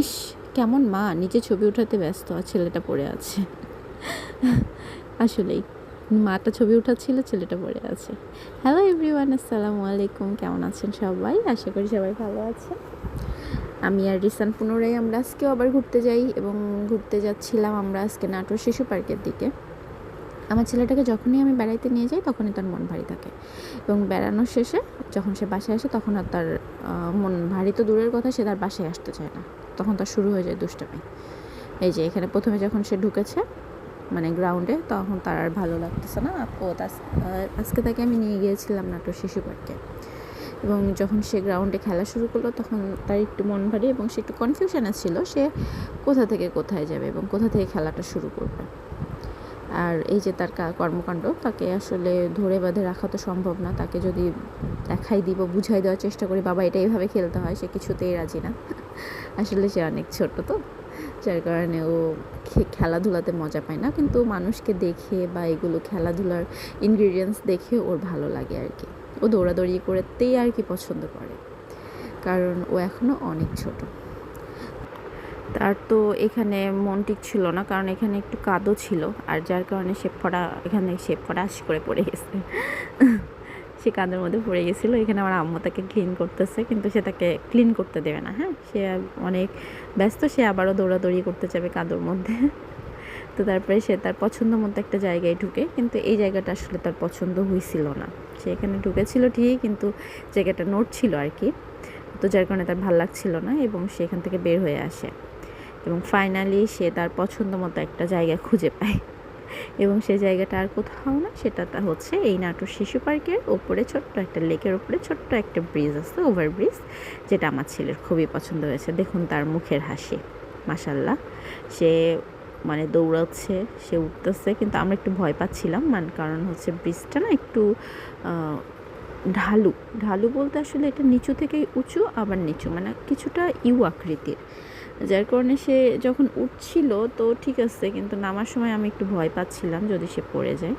ইস, কেমন মা, নিজে ছবি উঠাতে ব্যস্ত আর ছেলেটা পড়ে আছে। আসলেই মাটা ছবি উঠাচ্ছিল, ছেলেটা পড়ে আছে। হ্যালো এভরিওয়ান, আসসালামু আলাইকুম। কেমন আছেন সবাই? আশা করি সবাই ভালো আছেন। আমি আর রিসান পুনরায় আমরা আজকেও আবার ঘুরতে যাই, এবং ঘুরতে যাচ্ছিলাম আমরা আজকে নাটোর শিশু পার্কের দিকে। আমার ছেলেটাকে যখনই আমি বেড়াইতে নিয়ে যাই তখনই তার মন ভারী থাকে, এবং বেড়ানোর শেষে যখন সে বাসায় আসে তখন আর তার মন ভারী তো দূরের কথা, সে তার বাসায় আসতে চায় না। তখন তার শুরু হয়ে যায় দুষ্টামি। এই যে এখানে প্রথমে যখন সে ঢুকেছে মানে গ্রাউন্ডে, তখন তার আর ভালো লাগতেছে না। আজকে তাকে আমি নিয়ে গিয়েছিলাম নাটোর শিশু পার্কে, এবং যখন সে গ্রাউন্ডে খেলা শুরু করলো তখন তার একটু মন ভারী এবং সে একটু কনফিউশনে ছিল, সে কোথা থেকে কোথায় যাবে এবং কোথা থেকে খেলাটা শুরু করবে। আর এই যে তার কর্মকাণ্ড, তাকে আসলে ধরে বাঁধে রাখা তো সম্ভব না। তাকে যদি দেখাই দিব, বুঝাই দেওয়ার চেষ্টা করি বাবা এটা এইভাবে খেলতে হয়, সে কিছুতেই রাজি না। আসলে সে অনেক ছোট তো, যার কারণে ও খেলাধুলাতে মজা পায় না, কিন্তু মানুষকে দেখে বা এগুলো খেলাধুলার ইনগ্রিডিয়েন্টস দেখে ওর ভালো লাগে আর কি। ও দৌড়াদৌড়ি করতেই আর কি পছন্দ করে, কারণ ও এখনও অনেক ছোট। তার তো এখানে মন ছিল না, কারণ এখানে একটু কাদো ছিল, আর যার কারণে এখানে শেপ ফড়াস করে পড়ে গেছে। সে কাদের মধ্যে পড়ে গেছিলো। এখানে আমার আম্মু তাকে ক্লিন করতেছে, কিন্তু সে তাকে ক্লিন করতে দেবে না। হ্যাঁ, সে অনেক ব্যস্ত, সে আবারও দৌড়াদৌড়ি করতে যাবে কাদোর মধ্যে। তো তারপরে সে তার পছন্দ মতো একটা জায়গায় ঢুকে, কিন্তু এই জায়গাটা আসলে তার পছন্দ হয়েছিল না। সে এখানে ঢুকেছিল ঠিকই, কিন্তু জায়গাটা নোট ছিল আর কি, তো যার কারণে তার ভালো লাগছিল না, এবং সে এখান থেকে বের হয়ে আসে। এবং ফাইনালি সে তার পছন্দ মতো একটা জায়গা খুঁজে পায়, এবং সেই জায়গাটা আর কোথাও না, সেটা হচ্ছে এই নাটোর শিশু পার্কের ওপরে ছোট্ট একটা লেকের ওপরে ছোট্ট একটা ব্রিজ আছে, ওভারব্রিজ, যেটা আমার ছেলের খুবই পছন্দ হয়েছে। দেখুন তার মুখের হাসি, মাশাল্লাহ। সে মানে দৌড়াচ্ছে, সে উঠতেছে, কিন্তু আমরা একটু ভয় পাচ্ছিলাম, কারণ হচ্ছে ব্রিজটা না একটু ঢালু ঢালু বলতে আসলে এটা নিচু থেকে উঁচু, আবার নিচু, মানে কিছুটা ইউ আকৃতির, যার কারণে সে যখন উঠছিল তো ঠিক আছে, কিন্তু নামার সময় আমি একটু ভয় পাচ্ছিলাম যদি সে পড়ে যায়।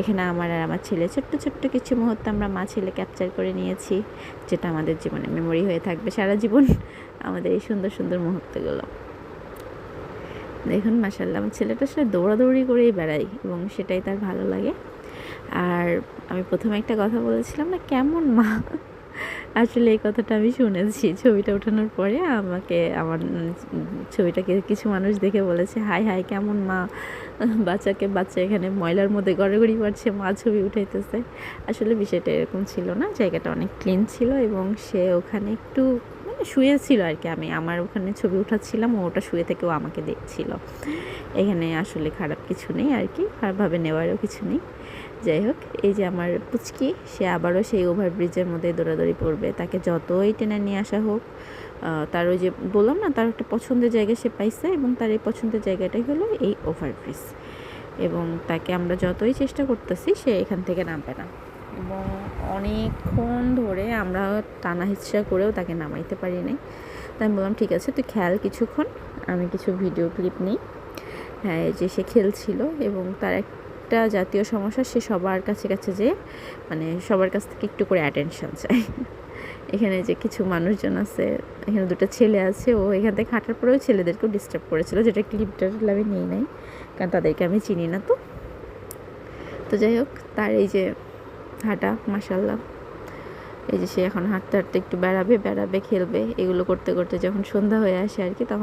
এখানে আমার আর আমার ছেলে ছোট্ট ছোট্ট কিছু মুহূর্ত আমরা মা ছেলে ক্যাপচার করে নিয়েছি, যেটা আমাদের জীবনে মেমোরি হয়ে থাকবে সারা জীবন, আমাদের এই সুন্দর সুন্দর মুহূর্তগুলো। দেখুন মাশাআল্লাহ, আমার ছেলেটার সাথে দৌড়াদৌড়ি করেই বেড়াই, এবং সেটাই তার ভালো লাগে। আর আমি প্রথমে একটা কথা বলেছিলাম না, কেমন মা, আসলে এই কথাটা আমি শুনেছি ছবিটা ওঠানোর পরে। আমাকে আমার ছবিটাকে কিছু মানুষ দেখে বলেছে, হাই হাই কেমন মা, বাচ্চা এখানে ময়লার মধ্যে গড়াগড়ি মারছে, মা ছবি উঠাইতেছে। আসলে বিষয়টা এরকম ছিল না, জায়গাটা অনেক ক্লিন ছিল, এবং সে ওখানে একটু মানে শুয়েছিল আর কি। আমার ওখানে ছবি উঠাচ্ছিলাম, ওটা শুয়ে থেকেও আমাকে দেখছিল। এখানে আসলে খারাপ কিছু নেই আর কি, খারাপভাবে নেওয়ারও কিছু নেই। যাই হোক, এই যে আমার পুচকি, সে আবারও সেই ওভারব্রিজের মধ্যে দৌড়াদৌড়ি করবে। তাকে যতই টেনে নিয়ে আসা হোক, তার ওই যে বললাম না, তার একটা পছন্দের জায়গা সে পাইছে, এবং তার এই পছন্দের জায়গাটাই হলো এই ওভারব্রিজ, এবং তাকে আমরা যতই চেষ্টা করতেছি সে এখান থেকে নামবে না, এবং অনেকক্ষণ ধরে আমরা টানা হিচড়া করেও তাকে নামাইতে পারি নাই। তাই আমি বললাম ঠিক আছে তুই খেয়াল কিছুক্ষণ, আমি কিছু ভিডিও ক্লিপ নিই। হ্যাঁ, এই যে সে খেলছিল, এবং তার একটা জাতীয় সমস্যা, সে সবার কাছে যে মানে সবার কাছ থেকে একটু করে অ্যাটেনশন চায়। এখানে যে কিছু মানুষজন আছে, এখানে দুটো ছেলে আছে, ও এখান থেকে হাঁটার পরেও ছেলেদেরকেও ডিস্টার্ব করেছিল, যেটা ক্লিপটা আমি নিই নাই, কারণ তাদেরকে আমি চিনি না। তো যাই হোক, তার এই যে হাঁটা মাশাল্লাহ, এই যে সে এখন হাঁটতে হাঁটতে একটু বেড়াবে খেলবে, এগুলো করতে করতে যখন সন্ধ্যা হয়ে আসে আর কি, তখন